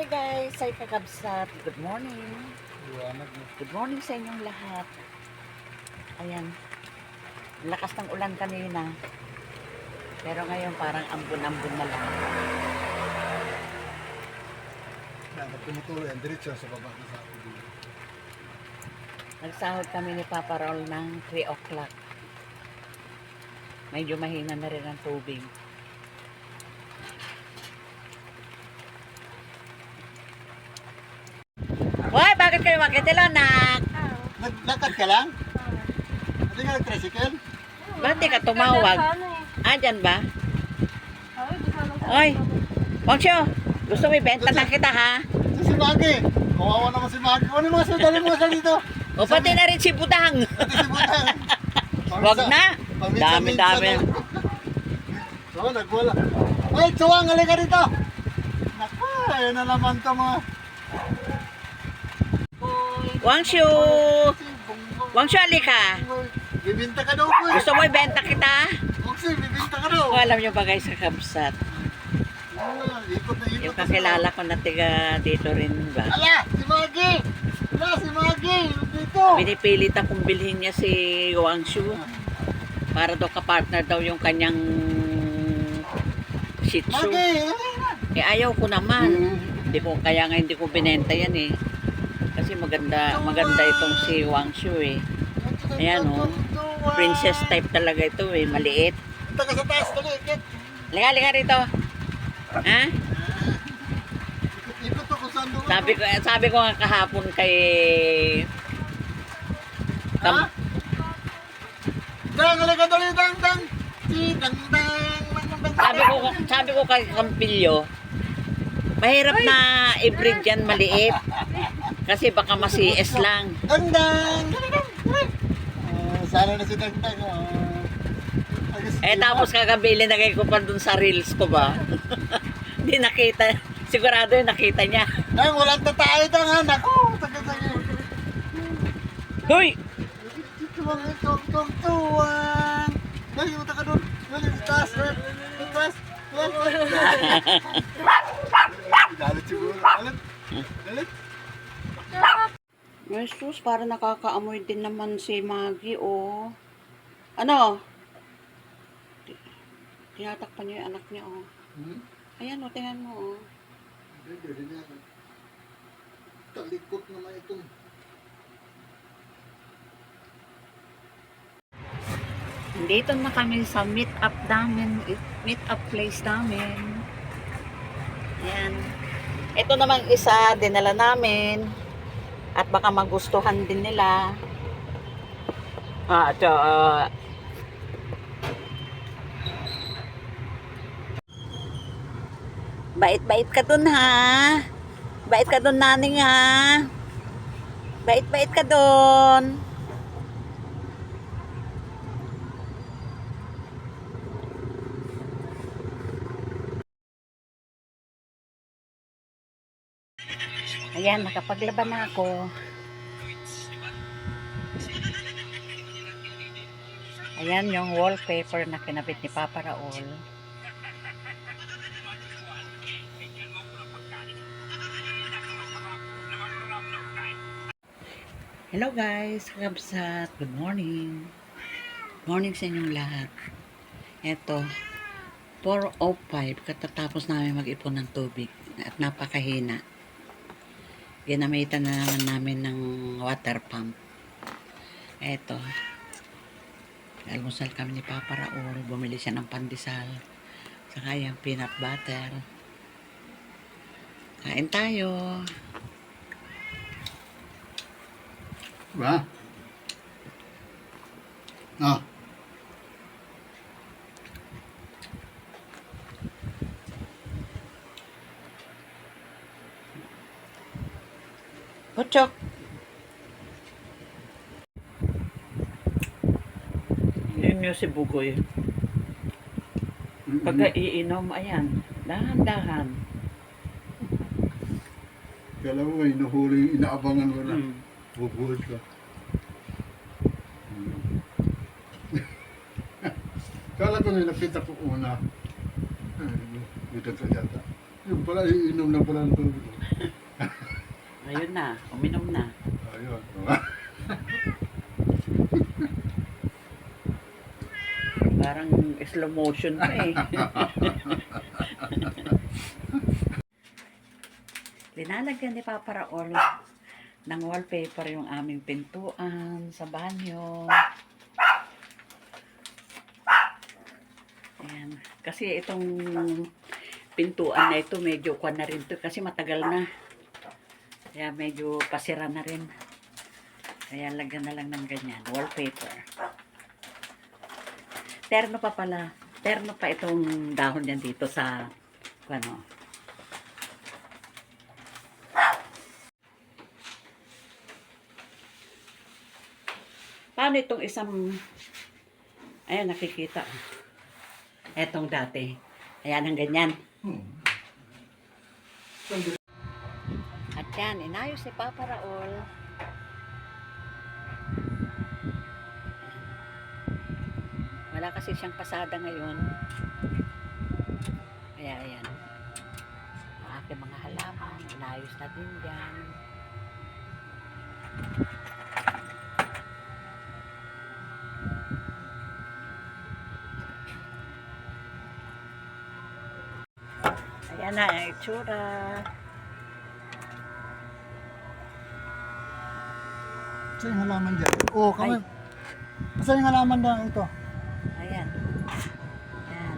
Hi guys, ay kakabsat. Good morning. Liwanag mo. Good morning sa inyong lahat. Ayan. Lakas ng ulan kanina. Pero ngayon parang ambon-ambon na lang. Dapat tumutuloy ang diretsyon sa baba na sa ako dito. Nagsahod kami ni Papa Raul ng 3 o'clock. Medyo mahina na rin ang tubig. Hoy, bakit kayo makitilanak? Naglakad ka lang? Hindi ka nag-tricycle? Ba't di ka tumawag? Ah, dyan ba? Oy, Pangsyo, gusto mo ibenta na kita ha? Si Magi! Kawawa naman si Magi. Ano yung mga sudali mo sa dito? O pati na rin si Budang. Pati si Butang. Wag na. Dami-dami. Oo, nagwala. Ay, Tsuwang, halika dito. Naku, ayun na naman ito mga... Wangshu! Wangshu, alika. Bibinta ka daw po eh. Gusto mo ibenta kita? Oxy, bibinta ka daw. O, alam nyo ba guys sa Kabsat? Ikot na ikot. Yung kakilala ko na tiga dito rin ba? Ala, si Magi! Ala, si Magi! Dito! Pinipilit akong bilhin niya si Wangshu. Para daw kapartner daw yung kanyang Shih Tzu. Magi! Eh ayaw ko naman. Hindi ko, kaya nga hindi ko binenta yan eh. Kasi maganda itong si Wangshu eh. Ayan oh. Princess type talaga ito eh. Maliit. Taga sa taas, dali, ikot. Liga rito. Ha? Ikot ako saan doon. Sabi ko nga kahapon kay Ha? Dang, halika dali, dang, dang. Dang, dang, sabi ko kay Campillo, mahirap na i-breed yan maliit. Kasi baka masies lang. Dang, dang. Sana na si Dang, dang. Tapos kagabi linagay ko pa dun sa reels ko ba? Hindi nakita. Sigurado yung nakita niya. Dang, walang tatay ito nga. Naku, taga-taga. Hoy! Tuwang. Dali, punta ka doon. Dali, taas, taas. Dalit siguro. Dalit. Jesus, para nakakaamoy din naman si Maggie, oh. Ano? Tinatakpan niyo yung anak niya, oh. Ayan, oh, tingnan mo, oh. Hindi niya. Talikot naman itong. Dito na kami sa meet-up namin, meet-up place namin. Ayan. Ito namang isa, dinala namin. At baka magustuhan din nila. Bait-bait ka dun ha. Bait ka dun naning ha. Bait-bait ka dun. Ayan, nakapaglaban na ako. Ayan yung wallpaper na kinabit ni Papa Raul. Hello guys, Kabsat. Good morning. Morning sa inyong lahat. Eto, 4:05 katatapos namin mag-ipon ng tubig at napakahina. Ginamitan na naman namin ng water pump. Eto. Almusal kami ni Papa Raul. Bumili siya ng pandesal. Saka yung peanut butter. Kain tayo. Ba? Ah. Puchok. Yun yung si Bugoy. Pagka iinom, ayan. Dahan-dahan. Kala mo may nahuli, inaabangan mo na. Bubuhod ka. Kala ko nung nakita ko una. Dito ka yata. Yung pala, iinom na pala ng tubig. Ayun na, uminom na. Ayun. Parang slow motion pa eh. Linalagyan ni Papa Raul ng wallpaper yung aming pintuan sa banyo. Ayan. Kasi itong pintuan na ito medyo kuwan na rin to kasi matagal na. Kaya medyo pasira na rin. Kaya lagyan na lang ng ganyan, wallpaper. Terno pa pala. Terno pa itong dahon yan dito sa ano. Paano itong isang ayan nakikita. Etong dati. Ayan ang ganyan. At yan, inayos ni Papa Raul. Wala kasi siyang pasada ngayon. Kaya ayan. Ang aking mga halaman, inayos na din dyan. Ayan na ang itsura. Saan yung halaman dyan? Oo, kami. Saan yung halaman na ito? Ayan. Ayan.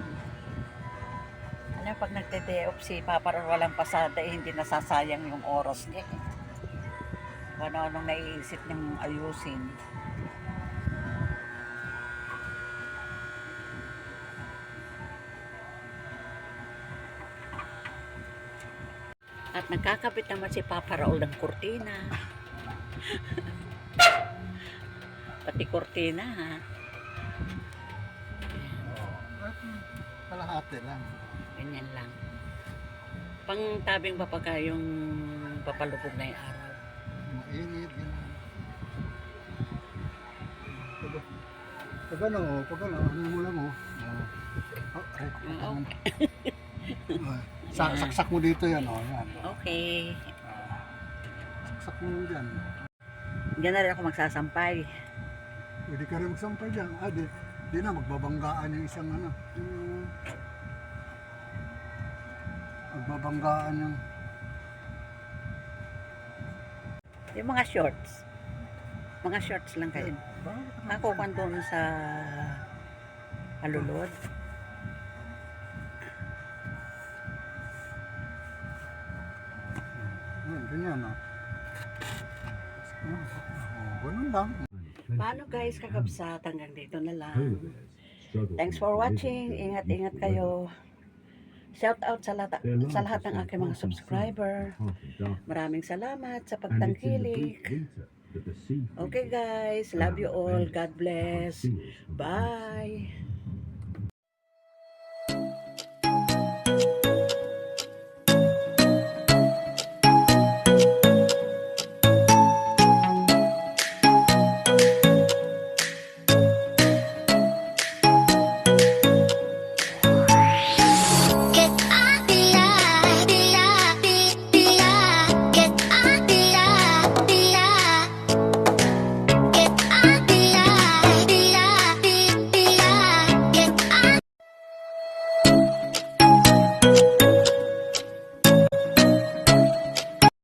Ano pag nagde-day off si Papa Raul walang pasada eh, hindi nasasayang yung oras niya eh. Kung ano-anong naiisip niyang ayusin. At nagkakabit naman si Papa Raul ng kurtina. Pati kurtina ha. Kalahati lang. Ganyan lang. Pang tabing pa pagka yung papalubog na yung araw. Mainit. Pag ano, ano mo lang oh. Saksak mo dito yan oh. Yan. Okay. Saksak mo dyan. Diyan na rin ako magsasampay. Pwede ka rin magsampay dyan. Di na, magbabanggaan yung isang ano. Magbabanggaan yung... Yung mga shorts. Mga shorts lang kayo. Ako kung doon sa Alulod. Ganyan oh. Ganun lang. Paano guys, kakabsat hanggang dito na lang. Thanks for watching. Ingat-ingat kayo. Shout out sa lahat ng aking mga subscriber. Maraming salamat sa pagtangkilik. Okay guys, love you all. God bless. Bye.